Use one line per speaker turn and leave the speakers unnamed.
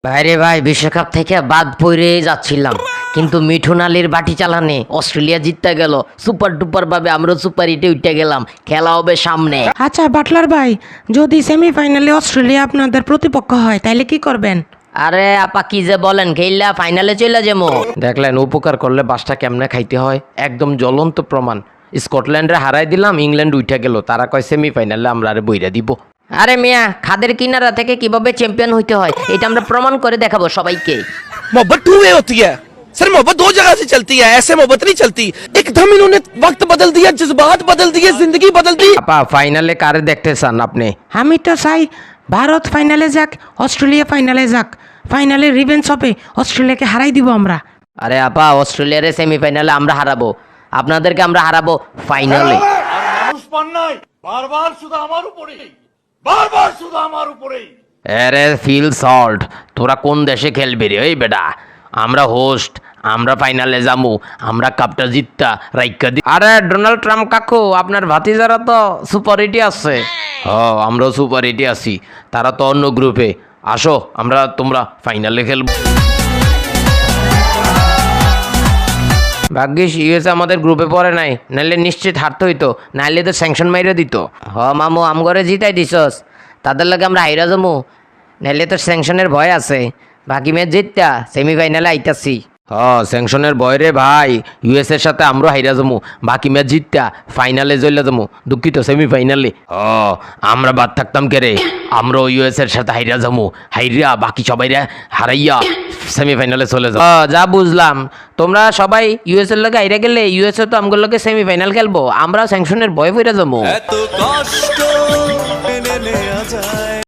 বাইরে ভাই বিশ্বকাপ থেকে বাদ পড়ে যাচ্ছিলাম, কিন্তু মিঠুন আলীর বাটি চালানে অস্ট্রেলিয়া জিততে গেল। সুপার ডুপার ভাবে আমরা সুপার হিটে উঠে গেলাম। খেলা হবে সামনে।
আচ্ছা বাটলার ভাই, যদি সেমিফাইনালে অস্ট্রেলিয়া আপনাদের প্রতিপক্ষ হয় তাহলে কি করবেন?
আরে আপা কি যে বলেন, খেললা ফাইনালে চলে যাবো। দেখলেন উপকার করলে বাসটা কেমনে খাইতে হয়, একদম জ্বলন্ত প্রমাণ। স্কটল্যান্ডে হারাই দিলাম, ইংল্যান্ড উঠে গেল, তারা কয় সেমিফাইনালে আমরা আরে বইরা দিব। আরে মিয়া, খাদের কিনারা থেকে কিভাবে চ্যাম্পিয়ন হইতে হয় এটা আমরা প্রমাণ করে দেখাবো সবাইকে।
मोहब्बत टू वे होती है सर, मोहब्बत दो जगह से चलती है, ऐसे मोहब्बत नहीं चलती। एकदम इन्होंने वक्त बदल दिया, जज्बात बदल दिए, जिंदगी बदल दी।
আপা ফাইনালে কারে দেখতে চান আপনি?
আমি তো চাই ভারত ফাইনালে যাক, অস্ট্রেলিয়া ফাইনালে যাক। ফাইনালে রিভেঞ্জ হবে, অস্ট্রেলিয়াকে হারাই দিব আমরা।
আরে আপা, অস্ট্রেলিয়ার সেমিফাইনালে আমরা হারাবো, আপনাদেরকে আমরা হারাবো ফাইনালে।
মানুষ পান নাই, বারবার শুধু আমার উপরেই, বারবার শুধু আমার উপরেই।
আরে ফিল সল্ট, তোরা কোন দেশে খেলবি রে? ওই বেটা, আমরা হোস্ট, আমরা ফাইনালে যামু, আমরা কাপটা জিততা রাইকা দি। আরে ডোনাল্ড ট্রাম্প কাকু, আপনার ভাতিজারা তো সুপার হিটে আছে। আমরাও সুপার হিটে আছি, তারা তো অন্য গ্রুপে। আসো, তোমরা ফাইনালে খেলবো। ভাগ্যিস ইউএসএ আমাদের গ্রুপে পড়ে নাই, নাইলে নিশ্চিত হারতে হইতো, নাইলে তো স্যাংশন মাইরে দিত। মামু আমগরে জিতাই দিছস, তাদের লাগে আমরা হাইরা যাবো, নাইলে তো স্যাংশনের ভয় আছে। বাকি ম্যাচ জিততা সেমিফাইনালে আইতাছি। স্যাংশনের ভয় রে ভাই, ইউএস এর সাথে আমরা হাইরা যাবো, বাকি ম্যাচ জিততা ফাইনালে চলে যাবো, দুঃখিত সেমিফাইনালে। আমরা বাদ থাকতাম কে রে, আমরাও ইউএস এর সাথে হাইরা যাবো, হাইরা বাকি সবাইরা হারাইয়া সেমিফাইনালে চলে যাবো। যা বুঝলাম, তোমরা সবাই ইউএস এর লগে হাইরা গেলে ইউএসএ তো আমগুলোর লগে সেমিফাইনাল খেলবো, আমরা স্যাংশনের ভয় পড়ে যাবো।
এত কষ্ট মেনে নেওয়া যায়।